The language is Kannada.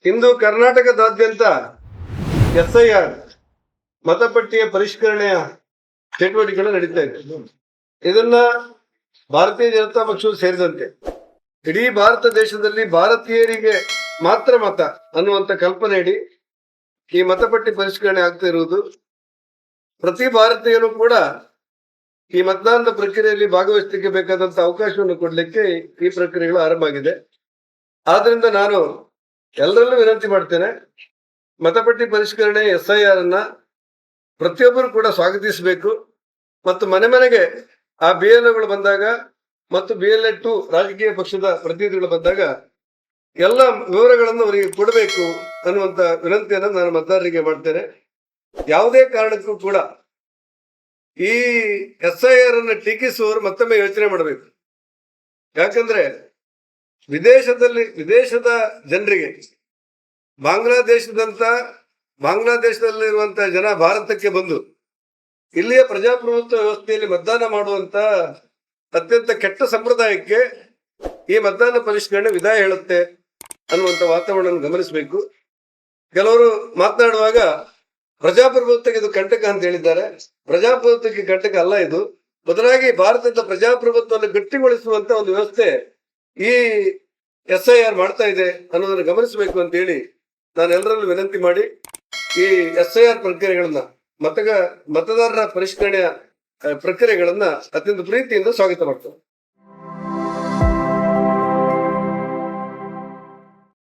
ಇಂದು ಕರ್ನಾಟಕದಾದ್ಯಂತ SIR ಮತಪಟ್ಟಿಯ ಪರಿಷ್ಕರಣೆಯ ಚಟುವಟಿಕೆಗಳು ನಡೀತಾ ಇದೆ. ಇದನ್ನ ಭಾರತೀಯ ಜನತಾ ಪಕ್ಷವು ಸೇರಿದಂತೆ ಇಡೀ ಭಾರತ ದೇಶದಲ್ಲಿ ಭಾರತೀಯರಿಗೆ ಮಾತ್ರ ಮತ ಅನ್ನುವಂತ ಕಲ್ಪನೆಯಡಿ ಈ ಮತಪಟ್ಟಿ ಪರಿಷ್ಕರಣೆ ಆಗ್ತಾ ಇರುವುದು. ಪ್ರತಿ ಭಾರತೀಯರು ಕೂಡ ಈ ಮತದಾನದ ಪ್ರಕ್ರಿಯೆಯಲ್ಲಿ ಭಾಗವಹಿಸಲಿಕ್ಕೆ ಬೇಕಾದಂತ ಅವಕಾಶವನ್ನು ಕೊಡ್ಲಿಕ್ಕೆ ಈ ಪ್ರಕ್ರಿಯೆಗಳು ಆರಂಭ ಆಗಿದೆ. ಆದ್ರಿಂದ ನಾನು ಎಲ್ಲರಲ್ಲೂ ವಿನಂತಿ ಮಾಡ್ತೇನೆ, ಮತಪಟ್ಟಿ ಪರಿಷ್ಕರಣೆ SIR ಅನ್ನ ಪ್ರತಿಯೊಬ್ಬರು ಕೂಡ ಸ್ವಾಗತಿಸಬೇಕು ಮತ್ತು ಮನೆ ಮನೆಗೆ ಆ BLOಗಳು ಬಂದಾಗ ಮತ್ತು BLA2 ರಾಜಕೀಯ ಪಕ್ಷದ ಪ್ರತಿನಿಧಿಗಳು ಬಂದಾಗ ಎಲ್ಲ ವಿವರಗಳನ್ನು ಅವರಿಗೆ ಕೊಡಬೇಕು ಅನ್ನುವಂತ ವಿನಂತಿಯನ್ನು ನಾನು ಮತದಾರರಿಗೆ ಮಾಡ್ತೇನೆ. ಯಾವುದೇ ಕಾರಣಕ್ಕೂ ಕೂಡ ಈ SIR ಅನ್ನು ಟೀಕಿಸುವವರು ಮತ್ತೊಮ್ಮೆ ಯೋಚನೆ ಮಾಡಬೇಕು. ಯಾಕಂದ್ರೆ ವಿದೇಶದ ಜನರಿಗೆ ಬಾಂಗ್ಲಾದೇಶದಲ್ಲಿರುವಂತಹ ಜನ ಭಾರತಕ್ಕೆ ಬಂದು ಇಲ್ಲಿಯ ಪ್ರಜಾಪ್ರಭುತ್ವ ವ್ಯವಸ್ಥೆಯಲ್ಲಿ ಮತದಾನ ಮಾಡುವಂತ ಅತ್ಯಂತ ಕೆಟ್ಟ ಸಂಪ್ರದಾಯಕ್ಕೆ ಈ ಮತದಾನ ಪರಿಷ್ಕರಣೆ ವಿದಾಯ ಹೇಳುತ್ತೆ ಅನ್ನುವಂತ ವಾತಾವರಣ ಗಮನಿಸಬೇಕು. ಕೆಲವರು ಮಾತನಾಡುವಾಗ ಪ್ರಜಾಪ್ರಭುತ್ವಕ್ಕೆ ಇದು ಕಂಟಕ ಅಂತ ಹೇಳಿದ್ದಾರೆ. ಪ್ರಜಾಪ್ರಭುತ್ವಕ್ಕೆ ಕಂಟಕ ಅಲ್ಲ, ಇದು ಬದಲಾಗಿ ಭಾರತದ ಪ್ರಜಾಪ್ರಭುತ್ವವನ್ನು ಗಟ್ಟಿಗೊಳಿಸುವಂತ ಒಂದು ವ್ಯವಸ್ಥೆ ಈ SIR ಮಾಡ್ತಾ ಇದೆ ಅನ್ನೋದನ್ನು ಗಮನಿಸಬೇಕು ಅಂತ ಹೇಳಿ ನಾನು ಎಲ್ಲರಲ್ಲೂ ವಿನಂತಿ ಮಾಡಿ ಈ SIR ಪ್ರಕ್ರಿಯೆಗಳನ್ನ ಮತದಾರರ ಪರಿಷ್ಕರಣೆಯ ಪ್ರಕ್ರಿಯೆಗಳನ್ನ ಅತ್ಯಂತ ಪ್ರೀತಿಯಿಂದ ಸ್ವಾಗತ ಮಾಡ್ತೇನೆ.